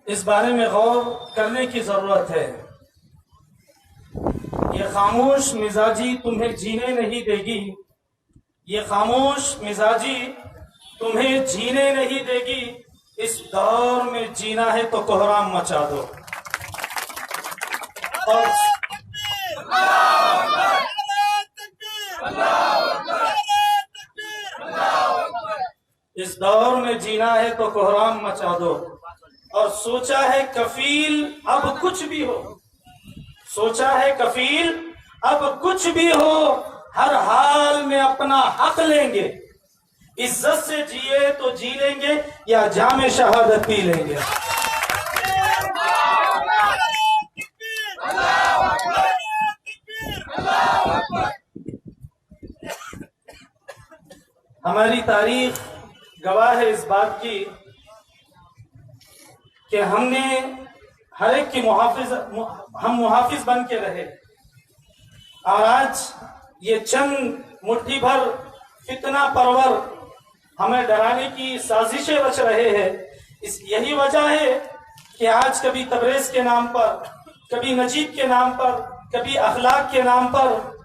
इस बारे में गौर करने की जरूरत है। ये खामोश मिजाजी तुम्हें जीने नहीं देगी, ये खामोश मिजाजी तुम्हें जीने नहीं देगी। इस दौर में जीना है तो कोहराम मचा दो। और इस दौर में जीना है तो कोहराम मचा दो। और सोचा है कफील अब कुछ भी हो, सोचा है कफील अब कुछ भी हो, हर हाल में अपना हक लेंगे। इज्जत से जिए तो जी लेंगे या जामे शहादत पी लेंगे। हमारी तारीख गवाह है इस बात की कि हमने हर एक की हम मुहाफिज बन के रहे, और आज ये चंद मुट्ठी भर फितना परवर हमें डराने की साजिशें रच रहे हैं। यही वजह है कि आज कभी तबरेज के नाम पर, कभी नजीब के नाम पर, कभी अखलाक के नाम पर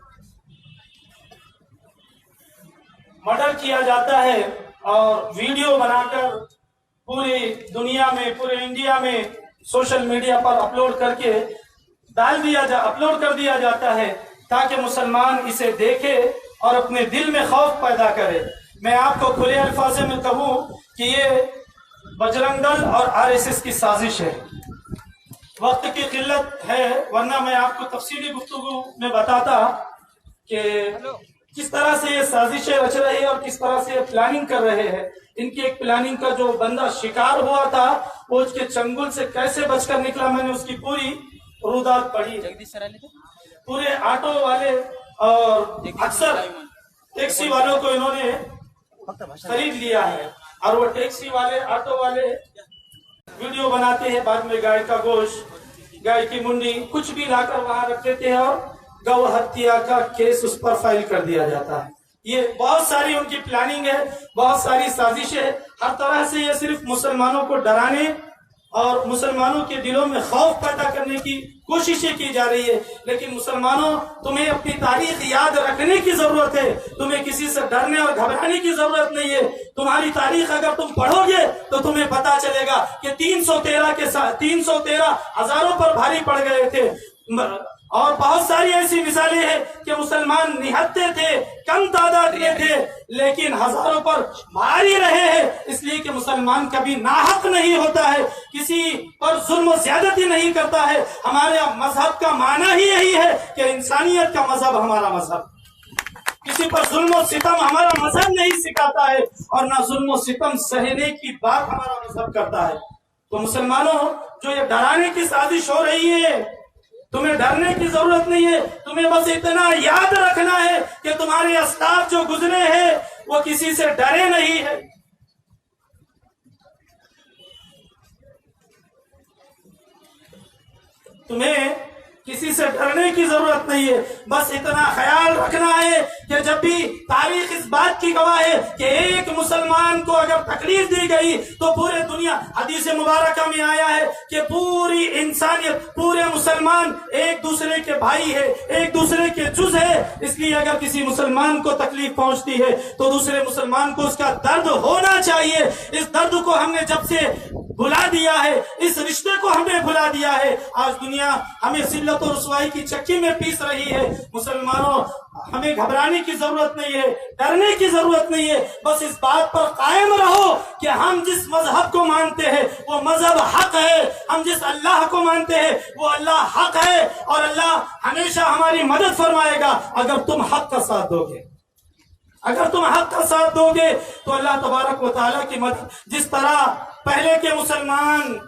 मर्डर किया जाता है और वीडियो बनाकर पूरी दुनिया में, पूरे इंडिया में सोशल मीडिया पर अपलोड कर दिया जाता है ताकि मुसलमान इसे देखे और अपने दिल में खौफ पैदा करे। मैं आपको खुले अल्फाज में कहूं कि ये बजरंग दल और आरएसएस की साजिश है। वक्त की किल्लत है, वरना मैं आपको तफसीली गुफ्तगू में बताता कि किस तरह से ये साजिशें रच रहे हैं और किस तरह से प्लानिंग कर रहे हैं। इनकी एक प्लानिंग का जो बंदा शिकार हुआ था वो उसके चंगुल से कैसे बचकर निकला, मैंने उसकी पूरी रुदात पढ़ी। पूरे ऑटो वाले और अक्सर टैक्सी वालों को इन्होंने खरीद लिया है और वो टैक्सी वाले, ऑटो वाले वीडियो बनाते हैं, बाद में गाय का गोश्त, गाय की मुंडी कुछ भी लाकर वहां रख देते हैं और गौ हत्या का केस उस पर फाइल कर दिया जाता है। ये बहुत सारी उनकी प्लानिंग है, बहुत सारी साजिश है। हर तरह से ये सिर्फ मुसलमानों को डराने और मुसलमानों के दिलों में खौफ पैदा करने की कोशिशें की जा रही है। लेकिन मुसलमानों, तुम्हें अपनी तारीख याद रखने की जरूरत है, तुम्हें किसी से डरने और घबराने की जरूरत नहीं है। तुम्हारी तारीख अगर तुम पढ़ोगे तो तुम्हें पता चलेगा कि 313 हजारों पर भारी पड़ गए थे। और बहुत सारी ऐसी मिसालें हैं कि मुसलमान निहत्ते थे, कम तादाद के थे, लेकिन हजारों पर भारी रहे हैं। इसलिए कि मुसलमान कभी नाहक नहीं होता है, किसी पर जुल्म ज्यादती नहीं करता है। हमारे मजहब का माना ही यही है कि इंसानियत का मजहब हमारा मजहब, किसी पर जुल्म और सितम हमारा मजहब नहीं सिखाता है और ना जुल्म और सितम सहने की बात हमारा मजहब करता है। तो मुसलमानों, जो ये डराने की साजिश हो रही है, तुम्हें डरने की जरूरत नहीं है। तुम्हें बस इतना याद रखना है कि तुम्हारे अस्ताद जो गुजरे हैं वो किसी से डरे नहीं है। तुम्हें किसी से डरने की जरूरत नहीं है। बस इतना ख्याल रखना है कि जब भी तारीख इस बात की गवाह है कि एक मुसलमान को अगर तकलीफ दी गई तो पूरे दुनिया, हदीस मुबारका में आया है कि पूरी इंसानियत, पूरे मुसलमान एक दूसरे के भाई है, एक दूसरे के जुज है। इसलिए अगर किसी मुसलमान को तकलीफ पहुंचती है तो दूसरे मुसलमान को उसका दर्द होना चाहिए। इस दर्द को हमने जब से भुला दिया है, इस रिश्ते को हमने भुला दिया है, आज दुनिया हमें जिल्लत और रुसवाई की चक्की में पीस रही है। मुसलमानों, हमें घबराने की जरूरत नहीं है, डरने की जरूरत नहीं है। बस इस बात पर कायम रहो कि हम जिस मजहब को मानते हैं वो मजहब हक है, हम जिस अल्लाह को मानते हैं वो अल्लाह हक है और अल्लाह हमेशा हमारी मदद फरमाएगा अगर तुम हक का साथ दोगे। अगर तुम हक का साथ दोगे तो अल्लाह तबारक व तआला की मदद, जिस तरह पहले के मुसलमान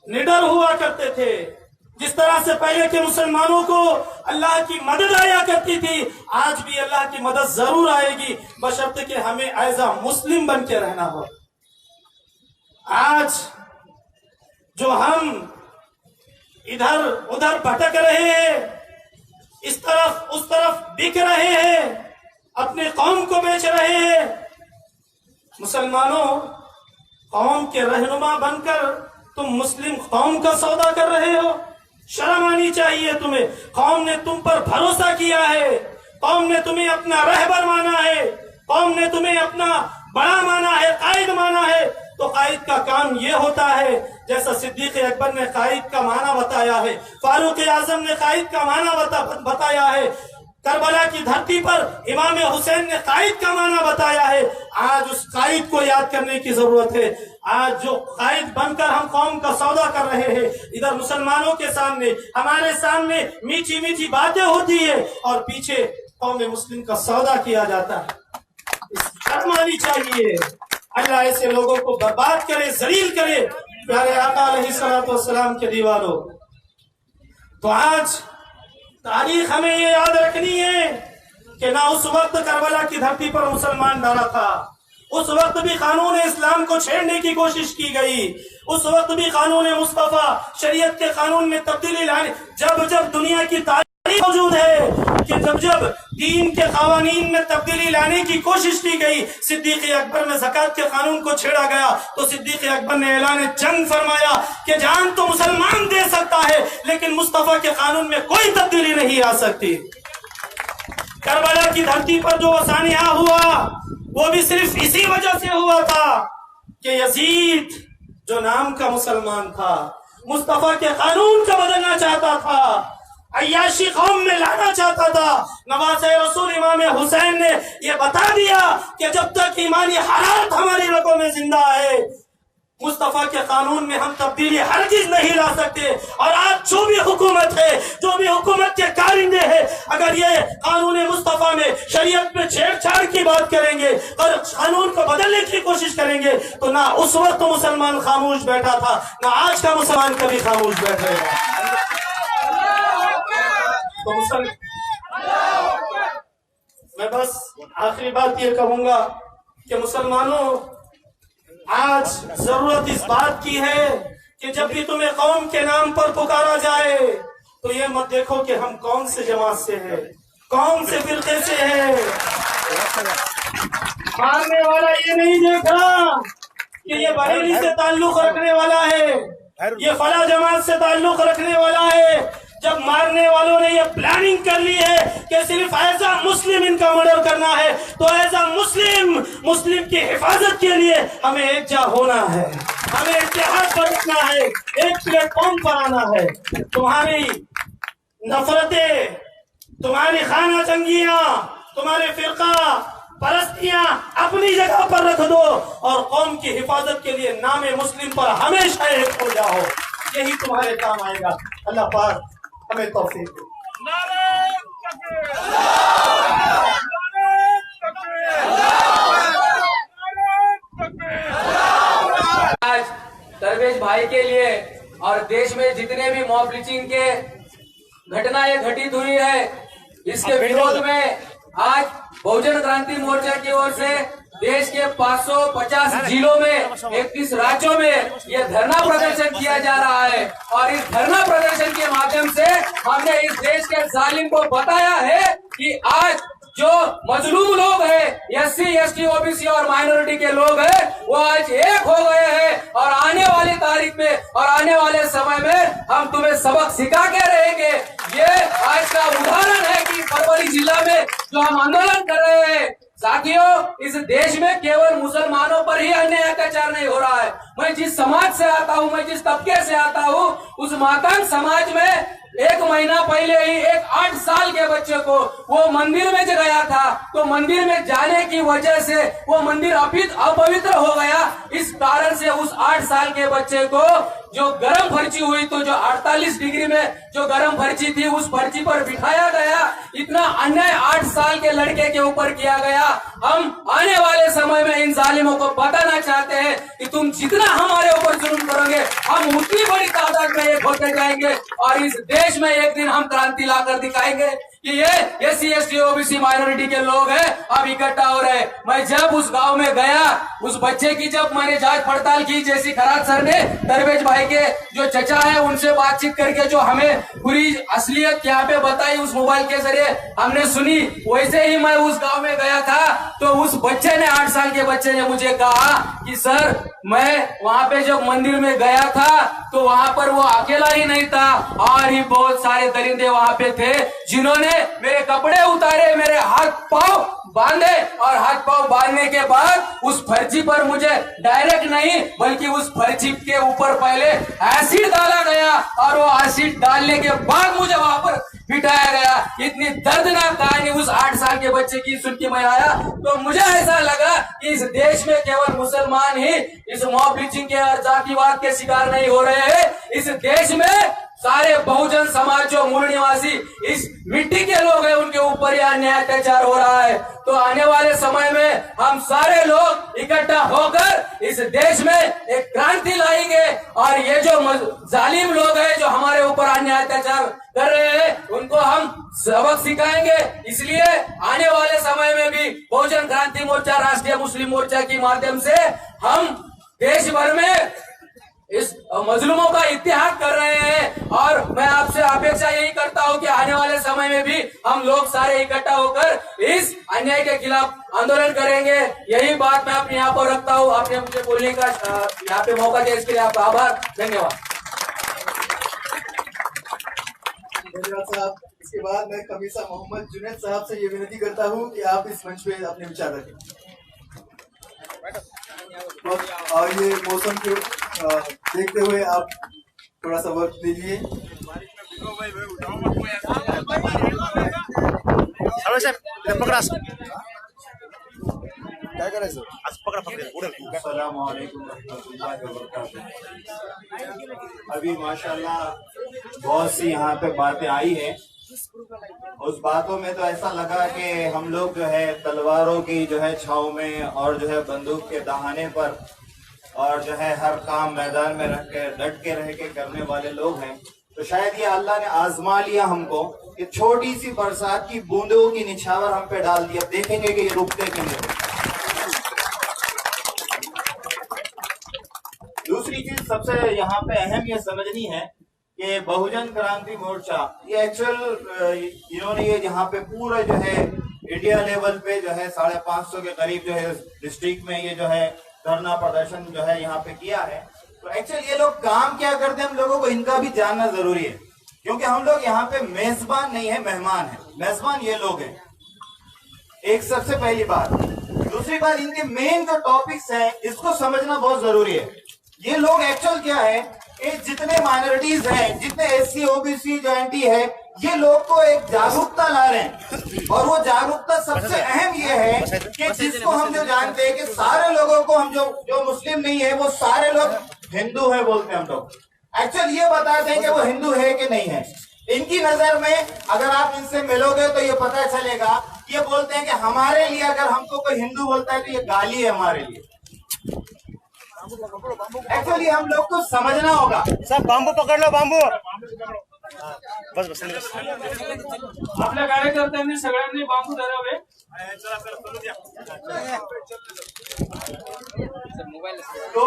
निडर हुआ करते थे, जिस तरह से पहले के मुसलमानों को अल्लाह की मदद आया करती थी, आज भी अल्लाह की मदद जरूर आएगी, बशर्ते कि हमें एज अ मुस्लिम बन के रहना हो। आज जो हम इधर उधर भटक रहे हैं, इस तरफ उस तरफ बिक रहे हैं, अपने कौम को बेच रहे हैं, मुसलमानों, कौम के रहनुमा बनकर तुम मुस्लिम कौम का सौदा कर रहे हो? शर्म आनी चाहिए तुम्हें। कौम ने तुम पर भरोसा किया है, कौम ने तुम्हें अपना रहबर माना है, कौम ने तुम्हें अपना बड़ा माना है, कायद माना है। तो कायद का काम ये होता है, जैसा सिद्दीक अकबर ने कायद का माना बताया है, फारूक आजम ने कायद का माना बताया है, करबला की धरती पर इमाम हुसैन ने कायद का माना बताया है। आज उस कायद को याद करने की जरूरत है। आज जो कायद बनकर हम कौम का सौदा कर रहे हैं, इधर मुसलमानों के सामने, हमारे सामने मीठी मीठी बातें होती है और पीछे कौम मुस्लिम का सौदा किया जाता है। शर्म आनी चाहिए। अल्लाह ऐसे लोगों को बर्बाद करे, जलील करे। प्यारे आका अलैहिस्सलातु वस्सलाम के दीवारों, तो आज तारीख हमें ये याद रखनी है कि ना उस वक्त करबला की धरती पर मुसलमान डरा था, उस वक्त भी कानून इस्लाम को छेड़ने की कोशिश की गई, उस वक्त भी कानून मुस्तफा शरीयत के कानून में तब्दीली लाने, जब जब दुनिया की तारीख मौजूद है कि जब जब दीन के कानून में तब्दीली लाने की कोशिश की गई, सिद्दीक अकबर में ज़कात के कानून को छेड़ा गया तो सिद्दीक अकबर ने ऐलान जंग फरमाया कि जान तो मुसलमान दे सकता है लेकिन मुस्तफा के कानून में कोई तब्दीली नहीं आ सकती। करबला की धरती पर जो सानिया हुआ वो भी सिर्फ इसी वजह से हुआ था कि यजीद जो नाम का मुसलमान था, मुस्तफा के कानून को बदलना चाहता था, अय्याशी कौम में लाना चाहता था। नवाज़े रसूल इमाम हुसैन ने यह बता दिया कि जब तक ईमानी हालात हमारी रगों में जिंदा है, मुस्तफा के कानून में हम तब्दीली हरगिज़ नहीं ला सकते। और आज जो भी हुकूमत है, जो भी हुकूमत के कारिंदे हैं, अगर ये कानून मुस्तफा में शरीयत में छेड़छाड़ की बात करेंगे और कानून को बदलने की कोशिश करेंगे तो ना उस वक्त तो मुसलमान खामोश बैठा था, ना आज का मुसलमान कभी खामोश बैठेगा। तो मैं बस आखिरी बात ये कहूंगा कि मुसलमानों, आज जरूरत इस बात की है कि जब भी तुम्हें कौम के नाम पर पुकारा जाए तो ये मत देखो कि हम कौन से जमात से हैं, कौन से फिरके से हैं। मारने वाला ये नहीं देखा कि ये बरेली से ताल्लुक रखने वाला है, ये फला जमात से ताल्लुक रखने वाला है। जब मारने वालों ने ये प्लानिंग कर ली है कि सिर्फ एज अ मुस्लिम इनका मर्डर करना है, तो एज अ मुस्लिम की हिफाजत के लिए हमें एकजा होना है, हमें इत्तेहाद बरतना है, एक प्लेटफॉर्म पर आना है। तुम्हारी नफरतें, तुम्हारी खाना जंगियां, तुम्हारे फिरका परस्तियां अपनी जगह पर रख दो और कौम की हिफाजत के लिए नामे मुस्लिम पर हमेशा एक हो जाओ, यही तुम्हारे काम आएगा। अल्लाह पाक हमें तौफीक दे। आज दरवेश भाई के लिए और देश में जितने भी मॉब लिंचिंग के घटनाएं घटित हुई है, इसके विरोध में आज बहुजन क्रांति मोर्चा की ओर से देश के 550 जिलों में 31 राज्यों में यह धरना प्रदर्शन किया जा रहा है। और इस धरना प्रदर्शन के माध्यम से हमने इस देश के जालिम को बताया है कि आज जो मजलूम लोग हैं, SC, ST, OBC और माइनॉरिटी के लोग हैं, वो आज एक हो गए हैं और आने वाली तारीख में और आने वाले समय में हम तुम्हें सबक सिखा के रहेंगे। ये आज का उदाहरण है कि परवरी जिला में जो हम आंदोलन कर रहे हैं। साथियों, इस देश में केवल मुसलमानों पर ही अन्याय अत्याचार नहीं हो रहा है। मैं जिस समाज से आता हूँ, मैं जिस तबके से आता हूँ, उस मातंग समाज में 1 महीना पहले ही एक 8 साल के बच्चे को वो मंदिर में गया था, तो मंदिर में जाने की वजह से वो मंदिर अपवित्र हो गया। इस कारण से उस 8 साल के बच्चे को जो गर्म फर्ची हुई, तो जो 48 डिग्री में जो गर्म फर्ची थी, उस फर्ची पर बिठाया गया। इतना अन्याय 8 साल के लड़के के ऊपर किया गया। हम आने वाले समय में इन जालिमों को बताना चाहते हैं कि तुम जितना हमारे ऊपर जुल्म करोगे, हम उतनी बड़ी तादाद में एक होते जाएंगे और इस देश में एक दिन हम क्रांति लाकर दिखाएंगे कि ये SC, ST, OBC माइनॉरिटी के लोग हैं, अब इकट्ठा हो रहे। मैं जब उस गांव में गया, उस बच्चे की जब मैंने जांच पड़ताल की, जैसी खरात सर ने दरवेश भाई के जो चचा है उनसे बातचीत करके जो हमें पूरी असलियत यहाँ पे बताई, उस मोबाइल के जरिए हमने सुनी, वैसे ही मैं उस गांव में गया था। तो उस बच्चे ने, 8 साल के बच्चे ने मुझे कहा कि सर मैं वहाँ पे जब मंदिर में गया था तो वहाँ पर वो अकेला ही नहीं था और ही बहुत सारे दरिंदे वहाँ पे थे जिन्होंने मेरे कपड़े उतारे, मेरे हाथ पांव बांधे और हाथ पांव बांधने के बाद उस फर्जी पर मुझे डायरेक्ट नहीं बल्कि उस फर्जी के ऊपर पहले एसिड डाला गया और वो एसिड डालने के बाद मुझे वहां पर बिठाया गया। इतनी दर्दनाक कहानी उस 8 साल के बच्चे की सुन के मैं आया तो मुझे ऐसा लगा कि इस देश में केवल मुसलमान ही इस मॉब लिंचिंग के और जातिवाद के शिकार नहीं हो रहे हैं। इस देश में सारे बहुजन समाज जो मूल निवासी इस मिट्टी के लोग हैं उनके ऊपर यह अन्याय अत्याचार हो रहा है। तो आने वाले समय में हम सारे लोग इकट्ठा होकर इस देश में एक क्रांति लाएंगे और ये जो जालिम लोग हैं जो हमारे ऊपर अन्याय अत्याचार कर रहे हैं उनको हम सबक सिखाएंगे। इसलिए आने वाले समय में भी बहुजन क्रांति मोर्चा, राष्ट्रीय मुस्लिम मोर्चा के माध्यम से हम देश भर में इस मजलूमों का इत्तेहाद कर रहे हैं और मैं आपसे अपेक्षा यही करता हूं कि आने वाले समय में भी हम लोग सारे इकट्ठा होकर इस अन्याय के खिलाफ आंदोलन करेंगे। यही बात मैं अपने यहाँ पर रखता हूँ। आपने मुझे बोलने का यहाँ पे मौका दिया इसके लिए आपका आभार, धन्यवाद। साहब, इसके बाद मैं कमीसा मोहम्मद जुनैद साहब से ये विनती करता हूँ कि आप इस मंच पे अपने विचार रखें और ये मौसम को देखते हुए आप थोड़ा सा वक्त दीजिए। क्या करें सर? अभी माशाल्लाह बहुत सी यहाँ पे बातें आई हैं। उस बातों में तो ऐसा लगा कि हम लोग जो है तलवारों की जो है छाव में और जो है बंदूक के दहाने पर और जो है हर काम मैदान में रख के डट के रह के करने वाले लोग हैं। तो शायद ये अल्लाह ने आजमा लिया हमको कि छोटी सी बरसात की बूंदों की निछावर हम पे डाल दिया, देखेंगे कि ये रुकते कि नहीं। दूसरी चीज सबसे यहाँ पे अहम ये समझनी है कि बहुजन क्रांति मोर्चा ये एक्चुअल इन्होंने ये यहाँ पे पूरे जो है इंडिया लेवल पे जो है 550 के करीब जो है डिस्ट्रिक्ट में ये जो है धरना प्रदर्शन जो है यहाँ पे किया है। तो एक्चुअली ये लोग काम क्या करते हैं हम लोगों को इनका भी जानना जरूरी है, क्योंकि हम लोग यहाँ पे मेजबान नहीं है, मेहमान है। मेजबान ये लोग हैं, एक सबसे पहली बात। दूसरी बात, इनके मेन जो टॉपिक्स हैं इसको समझना बहुत जरूरी है। ये लोग एक्चुअल क्या है, जितने माइनॉरिटीज हैं, जितने एससी ओबीसी जो एनटी है, ये लोग को एक जागरूकता ला रहे हैं और वो जागरूकता सबसे अहम ये है कि जिसको हम जो जानते हैं कि सारे लोगों को हम जो मुस्लिम नहीं है वो सारे लोग हिंदू है बोलते हैं हम लोग। एक्चुअल ये बताते हैं कि वो हिंदू है कि नहीं है। इनकी नजर में अगर आप इनसे मिलोगे तो ये पता चलेगा, ये बोलते हैं कि हमारे लिए अगर हमको कोई हिंदू बोलता है तो ये गाली है हमारे लिए। एक्चुअली हम लोग को समझना होगा। सब बांबू पकड़ लो, बांबू बस बस आपल्या कार्यकर्त्यांनी सगळ्यांनी बांबू धरावे। तो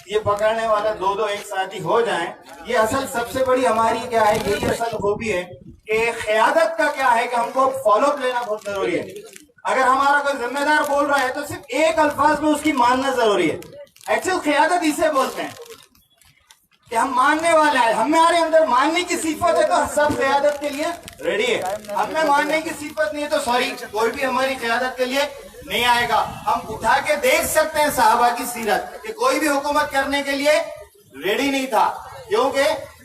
ये पकड़ने वाला दो एक साथ ही हो जाएं। ये असल सबसे बड़ी हमारी क्या है, यही असल खूबी है कि क़यादत का क्या है कि हमको फॉलो अप लेना बहुत जरूरी है। अगर हमारा कोई जिम्मेदार बोल रहा है तो सिर्फ एक अल्फाज में उसकी मानना जरूरी है। एक्चुअल क़यादत इसे बोलते हैं कि हम मानने वाले हैं, हमारे अंदर मानने की सिफत है तो सब क़यादत के लिए रेडी है। हमें मानने की सिफत नहीं है तो सॉरी, कोई भी हमारी क़यादत के लिए नहीं आएगा। हम उठा के देख सकते हैं साहबा की सीरत कि कोई भी हुकूमत करने के लिए रेडी नहीं था, क्योंकि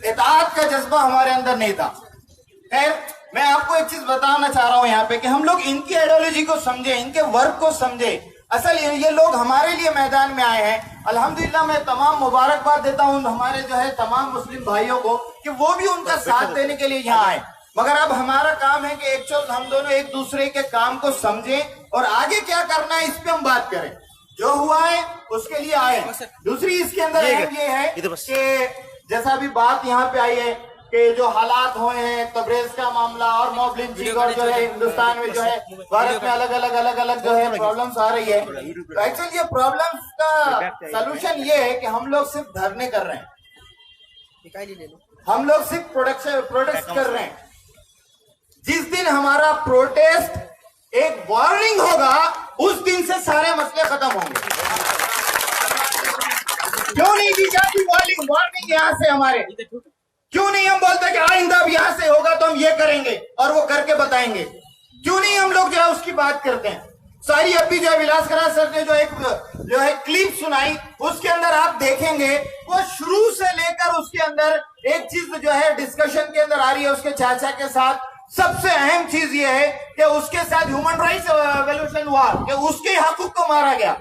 इताअत का जज्बा हमारे अंदर नहीं था। खैर, मैं आपको एक चीज बताना चाह रहा हूं यहाँ पे कि हम लोग इनकी आइडियोलॉजी को समझे, इनके वर्क को समझे। असल ये लोग हमारे लिए मैदान में आए हैं। अल्हम्दुलिल्लाह मैं तमाम मुबारकबाद देता हूं हमारे जो है तमाम मुस्लिम भाइयों को कि वो भी उनका साथ देने के लिए यहाँ आए। मगर अब हमारा काम है कि एक्चुअल हम दोनों एक दूसरे के काम को समझें और आगे क्या करना है इस पे हम बात करें। जो हुआ है उसके लिए आए। दूसरी इसके अंदर ये है कि जैसा अभी बात यहाँ पे आई है कि जो हालात हुए हैं, तबरेज का मामला और मॉब लिंचिंग और जो है हिंदुस्तान में जो है भारत में अलग अलग जो है प्रॉब्लम्स आ रही है। तो एक्चुअली ये प्रॉब्लम्स का सलूशन ये है कि हम लोग सिर्फ धरने कर रहे हैं, हम लोग सिर्फ प्रोटेस्ट कर रहे हैं। जिस दिन हमारा प्रोटेस्ट एक वार्निंग होगा उस दिन से सारे मसले खत्म होंगे। क्यों नहीं दी जाती वार्निंग यहाँ से हमारे? क्यों नहीं हम बोलते कि आइंदा अब यहाँ से होगा तो हम ये करेंगे और वो करके बताएंगे? क्यों नहीं हम लोग जो है उसकी बात करते हैं? सारी अभी जो है विलासकरा सर ने जो है क्लिप सुनाई, उसके अंदर आप देखेंगे वो शुरू से लेकर उसके अंदर एक चीज जो है डिस्कशन के अंदर आ रही है उसके चाचा के साथ। सबसे अहम चीज ये है कि उसके साथ ह्यूमन राइट्स वैल्यूएशन हुआ कि उसके हकूक को मारा गया,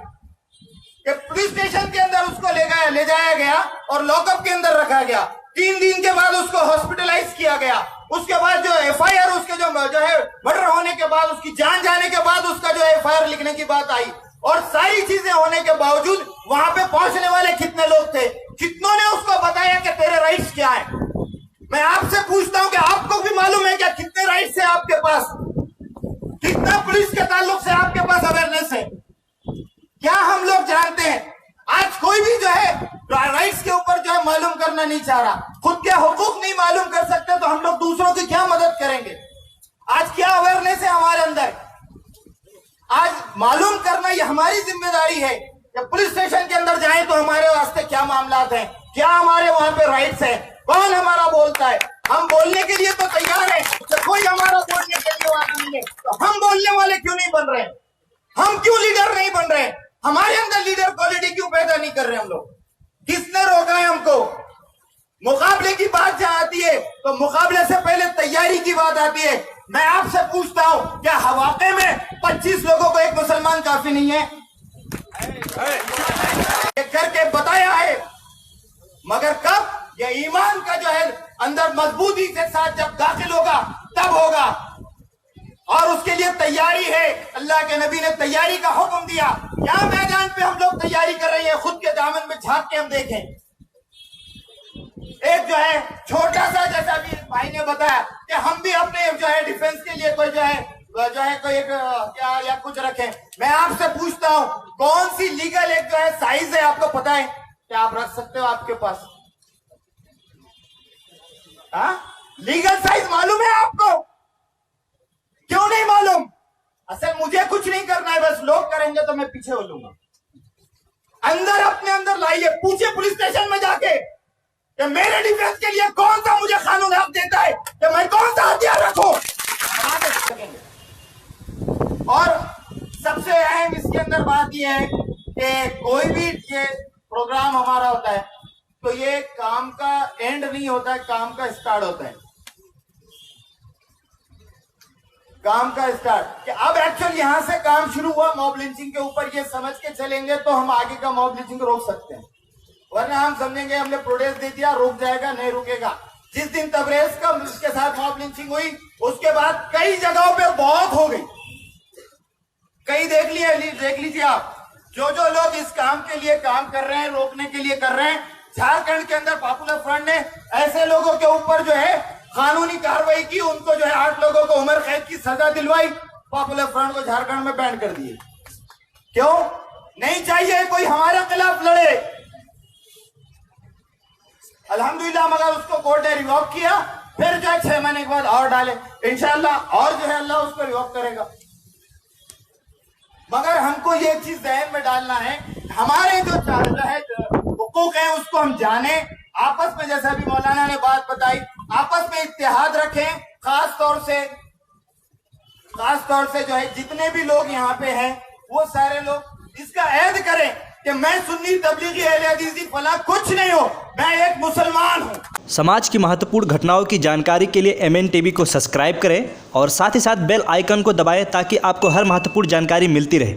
कि पुलिस स्टेशन के अंदर उसको ले जाया गया और लॉकअप के अंदर रखा गया। 3 दिन के बाद उसको हॉस्पिटलाइज किया गया। उसके बाद जो एफआईआर उसके जो है मर्डर होने के बाद, उसकी जान जाने के बाद उसका जो एफआईआर लिखने की बात आई, और सारी चीजें होने के बावजूद वहां पे पहुंचने वाले कितने लोग थे? कितनों ने उसको बताया कि तेरे राइट्स क्या है? मैं आपसे पूछता हूं कि आपको भी मालूम है क्या कितने राइट्स है आपके पास? कितना पुलिस के ताल्लुक से आपके पास अवेयरनेस है? क्या हम लोग जानते हैं? आज कोई भी जो है राइट्स के ऊपर जो है मालूम करना नहीं चाह रहा, खुद के हुकूक नहीं मालूम कर सकते तो हम लोग दूसरों की क्या मदद करेंगे? आज क्या अवेयरनेस है हमारे अंदर? आज मालूम करना ये हमारी जिम्मेदारी है कि पुलिस स्टेशन के अंदर जाएं तो हमारे वास्ते क्या मामलात हैं, क्या हमारे वहां पे राइट्स हैं, कौन हमारा बोलता है? हम बोलने के लिए तो तैयार है, तो कोई हमारा बोलने के लिए वहां नहीं है, तो हम बोलने वाले क्यों नहीं बन रहे? हम क्यों लीडर नहीं बन रहे? हमारे अंदर लीडर क्वालिटी क्यों पैदा नहीं कर रहे हम लोग? किसने रोका है हमको? मुकाबले की बात जहां आती है तो मुकाबले से पहले तैयारी की बात आती है। मैं आपसे पूछता हूं, क्या वाकई में 25 लोगों को एक मुसलमान काफी नहीं है? ये करके बताया है, मगर कब? ये ईमान का जो है अंदर मजबूती के साथ जब दाखिल होगा तब होगा, और उसके लिए तैयारी है। अल्लाह के नबी ने तैयारी का हुक्म दिया। क्या मैदान पे हम लोग तैयारी कर रहे हैं? खुद के दामन में झांक के हम देखें। एक जो है छोटा सा, जैसा भी भाई ने बताया कि हम भी अपने जो है डिफेंस के लिए कोई जो है कोई एक क्या या कुछ रखें। मैं आपसे पूछता हूं, कौन सी लीगल एक जो है साइज है आपको पता है? क्या आप रख सकते हो आपके पास? लीगल साइज मालूम है आपको? क्यों नहीं मालूम? असल मुझे कुछ नहीं करना है, बस लोग करेंगे तो मैं पीछे हो लूंगा। अंदर अपने अंदर लाइए, पूछे पुलिस स्टेशन में जाके कि मेरे डिफेंस के लिए कौन सा मुझे कानून हक देता है कि मैं कौन सा हथियार रखूं। और सबसे अहम इसके अंदर बात यह है कि कोई भी ये प्रोग्राम हमारा होता है तो ये काम का एंड नहीं होता है, काम का स्टार्ट होता है। काम का स्टार्ट कि अब एक्चुअली यहां से काम शुरू हुआ मॉब लिंचिंग के ऊपर, ये समझ के चलेंगे तो हम आगे का मॉब लिंचिंग रोक सकते हैं, वरना हम समझेंगे हमने प्रोटेस्ट दे दिया, रुक जाएगा, नहीं रुकेगा। जिस दिन तबरेज का उसके साथ मॉब लिंचिंग हुई, उसके बाद कई जगहों पे बहुत हो गई, कई देख लीजिए आप। जो लोग इस काम के लिए काम कर रहे हैं, रोकने के लिए कर रहे हैं, झारखंड के अंदर पॉपुलर फ्रंट ने ऐसे लोगों के ऊपर जो है कानूनी कार्रवाई की, उनको जो है 8 लोगों को उम्र कैद की सजा दिलवाई, पॉपुलर फ्रंट को झारखंड में बैन कर दिए। क्यों? नहीं चाहिए कोई हमारे खिलाफ लड़े। अल्हम्दुलिल्लाह मगर उसको कोर्ट ने रिवॉक किया, फिर जो है 6 महीने के बाद और डाले, इंशाल्लाह और जो है अल्लाह उसको रिवॉक करेगा। मगर हमको ये चीज जहन में डालना है, हमारे जो हुकूक है उसको हम जाने, आपस में जैसा भी मौलाना ने बात बताई, आपस में इत्तेहाद रखें। खास तौर से जो है जितने भी लोग यहाँ पे हैं वो सारे लोग इसका ऐद करें कि मैं सुन्नी तबलीगी अहले हदीसी फला कुछ नहीं हूँ, मैं एक मुसलमान हूँ। समाज की महत्वपूर्ण घटनाओं की जानकारी के लिए MN TV को सब्सक्राइब करें और साथ ही साथ बेल आइकन को दबाएं ताकि आपको हर महत्वपूर्ण जानकारी मिलती रहे।